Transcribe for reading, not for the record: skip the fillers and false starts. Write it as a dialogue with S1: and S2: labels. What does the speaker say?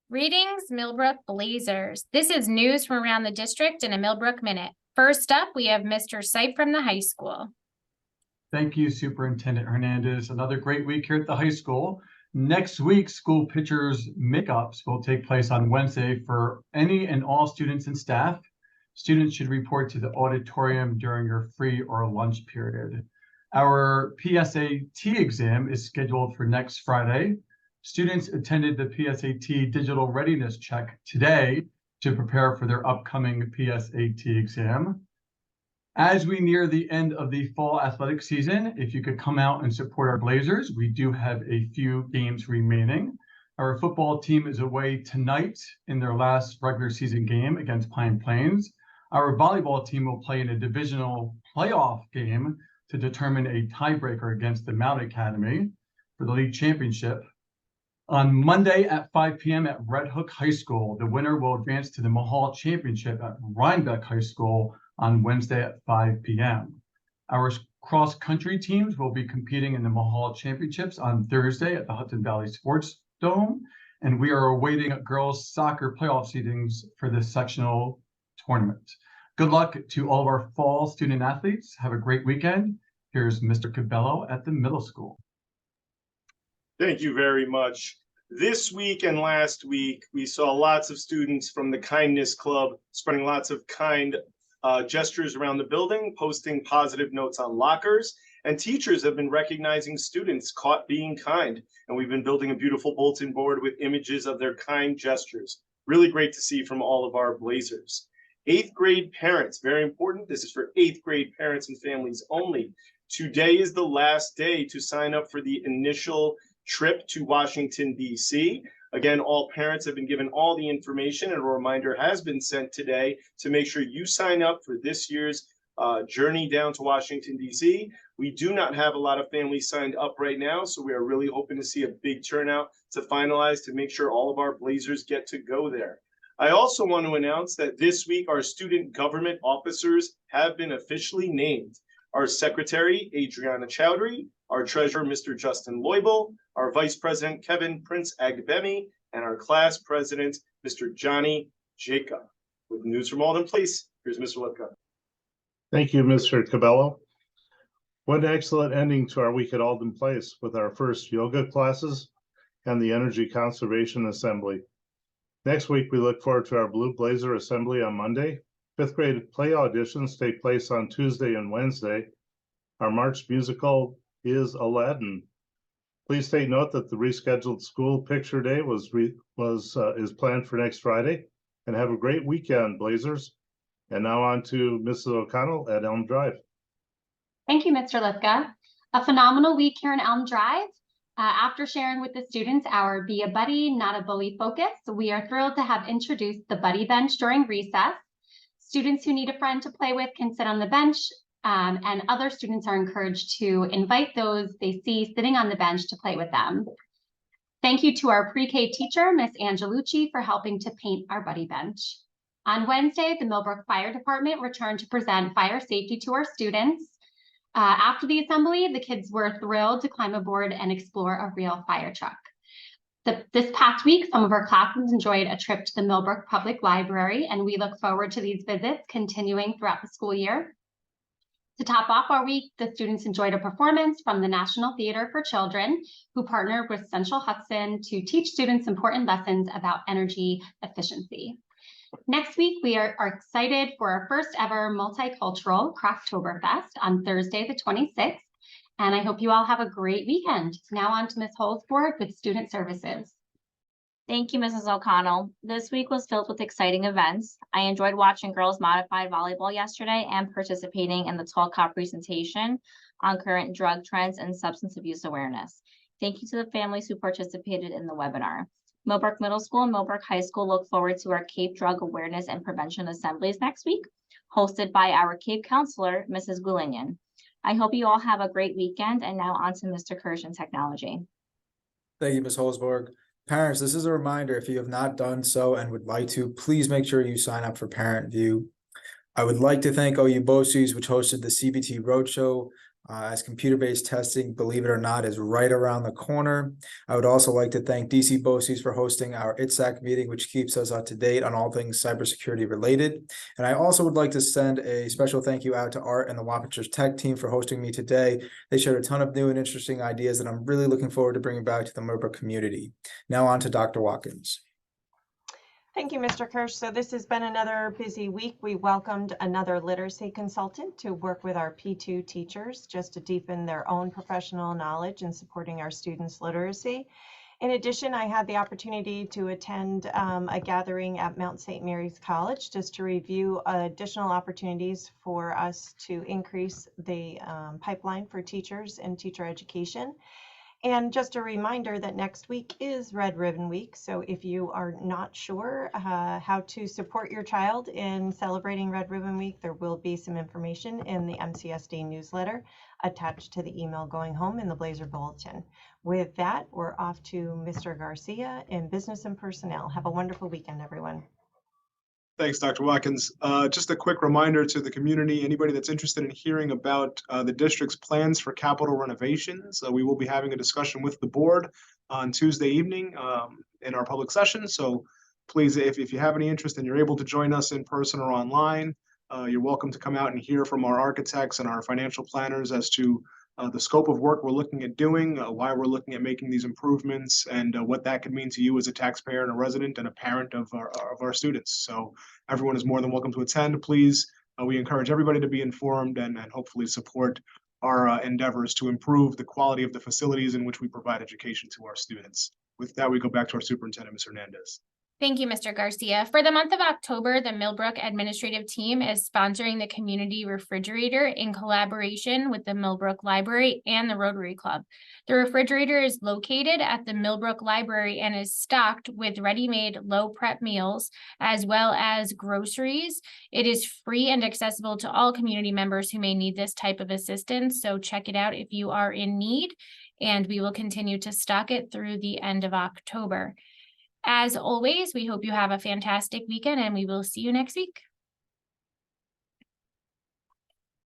S1: Greetings, Millbrook Blazers. This is news from around the district in a Millbrook Minute. First up, we have Mr. Sipe from the high school.
S2: Thank you, Superintendent Hernandez. Another great week here at the high school. Next week, school pictures makeups will take place on Wednesday for any and all students and staff. Students should report to the auditorium during your free or lunch period. Our PSAT exam is scheduled for next Friday. Students attended the PSAT digital readiness check today to prepare for their upcoming PSAT exam. As we near the end of the fall athletic season, if you could come out and support our Blazers, we do have a few games remaining. Our football team is away tonight in their last regular season game against Pine Plains. Our volleyball team will play in a divisional playoff game to determine a tiebreaker against the Mount Academy for the league championship. On Monday at 5 p.m. at Red Hook High School, the winner will advance to the Mahal Championship at Rhinebeck High School on Wednesday at 5 p.m. Our cross-country teams will be competing in the Mahal Championships on Thursday at the Hudson Valley Sports Dome, and we are awaiting girls soccer playoff seedings for the sectional tournament. Good luck to all of our fall student athletes. Have a great weekend. Here's Mr. Cabello at the middle school.
S3: Thank you very much. This week and last week, we saw lots of students from the Kindness Club spreading lots of kind gestures around the building, posting positive notes on lockers, and teachers have been recognizing students caught being kind. And we've been building a beautiful bulletin board with images of their kind gestures. Really great to see from all of our Blazers. 8th grade parents, very important. This is for 8th grade parents and families only. Today is the last day to sign up for the initial trip to Washington, D.C. Again, all parents have been given all the information, and a reminder has been sent today to make sure you sign up for this year's journey down to Washington, D.C. We do not have a lot of families signed up right now, so we are really hoping to see a big turnout to finalize to make sure all of our Blazers get to go there. I also want to announce that this week our student government officers have been officially named. Our Secretary, Adriana Chowdhury, our Treasurer, Mr. Justin Loibel, our Vice President, Kevin Prince Agbemi, and our Class President, Mr. Johnny Jacob. With news from Alden Place, here's Mr. Lipka.
S4: Thank you, Mr. Cabello. What an excellent ending to our week at Alden Place with our first yoga classes and the Energy Conservation Assembly. Next week, we look forward to our Blue Blazer Assembly on Monday. 5th grade play auditions take place on Tuesday and Wednesday. Our March musical is Aladdin. Please take note that the rescheduled school picture day is planned for next Friday. And have a great weekend, Blazers. And now on to Mrs. O'Connell at Elm Drive.
S5: Thank you, Mr. Lipka. A phenomenal week here in Elm Drive. After sharing with the students our Be a Buddy, Not a Bully focus, we are thrilled to have introduced the Buddy Bench during recess. Students who need a friend to play with can sit on the bench, and other students are encouraged to invite those they see sitting on the bench to play with them. Thank you to our pre-K teacher, Miss Angelucci, for helping to paint our Buddy Bench. On Wednesday, the Millbrook Fire Department returned to present fire safety to our students. After the assembly, the kids were thrilled to climb aboard and explore a real fire truck. This past week, some of our classes enjoyed a trip to the Millbrook Public Library, and we look forward to these visits continuing throughout the school year. To top off our week, the students enjoyed a performance from the National Theater for Children, who partnered with Central Hudson to teach students important lessons about energy efficiency. Next week, we are excited for our first ever multicultural Craftoberfest on Thursday, the 26th. And I hope you all have a great weekend. Now on to Ms. Holsborg with Student Services.
S6: Thank you, Mrs. O'Connell. This week was filled with exciting events. I enjoyed watching girls modified volleyball yesterday and participating in the Tall Cup presentation on current drug trends and substance abuse awareness. Thank you to the families who participated in the webinar. Millbrook Middle School and Millbrook High School look forward to our CAPE Drug Awareness and Prevention Assemblies next week, hosted by our CAPE counselor, Mrs. Gulinian. I hope you all have a great weekend, and now on to Mr. Kirsch and Technology.
S7: Thank you, Ms. Holsborg. Parents, this is a reminder, if you have not done so and would like to, please make sure you sign up for Parent View. I would like to thank OU BOCES, which hosted the CBT Roadshow as computer-based testing, believe it or not, is right around the corner. I would also like to thank DC BOCES for hosting our ITSAC meeting, which keeps us up to date on all things cybersecurity related. And I also would like to send a special thank you out to Art and the Wappingers Tech team for hosting me today. They shared a ton of new and interesting ideas that I'm really looking forward to bringing back to the Millbrook community. Now on to Dr. Watkins.
S8: Thank you, Mr. Kirsch. So this has been another busy week. We welcomed another literacy consultant to work with our P2 teachers just to deepen their own professional knowledge in supporting our students' literacy. In addition, I had the opportunity to attend a gathering at Mount St. Mary's College just to review additional opportunities for us to increase the pipeline for teachers and teacher education. And just a reminder that next week is Red Ribbon Week. So if you are not sure how to support your child in celebrating Red Ribbon Week, there will be some information in the MCSD newsletter attached to the email going home in the Blazer Bulletin. With that, we're off to Mr. Garcia in Business and Personnel. Have a wonderful weekend, everyone.
S9: Thanks, Dr. Watkins. Just a quick reminder to the community, anybody that's interested in hearing about the district's plans for capital renovations, we will be having a discussion with the board on Tuesday evening in our public session. So please, if you have any interest and you're able to join us in person or online, you're welcome to come out and hear from our architects and our financial planners as to the scope of work we're looking at doing, why we're looking at making these improvements, and what that could mean to you as a taxpayer and a resident and a parent of our students. So everyone is more than welcome to attend. Please, we encourage everybody to be informed and hopefully support our endeavors to improve the quality of the facilities in which we provide education to our students. With that, we go back to our superintendent, Ms. Hernandez.
S1: Thank you, Mr. Garcia. For the month of October, the Millbrook administrative team is sponsoring the community refrigerator in collaboration with the Millbrook Library and the Rotary Club. The refrigerator is located at the Millbrook Library and is stocked with ready-made low prep meals as well as groceries. It is free and accessible to all community members who may need this type of assistance. So check it out if you are in need, and we will continue to stock it through the end of October. As always, we hope you have a fantastic weekend and we will see you next week.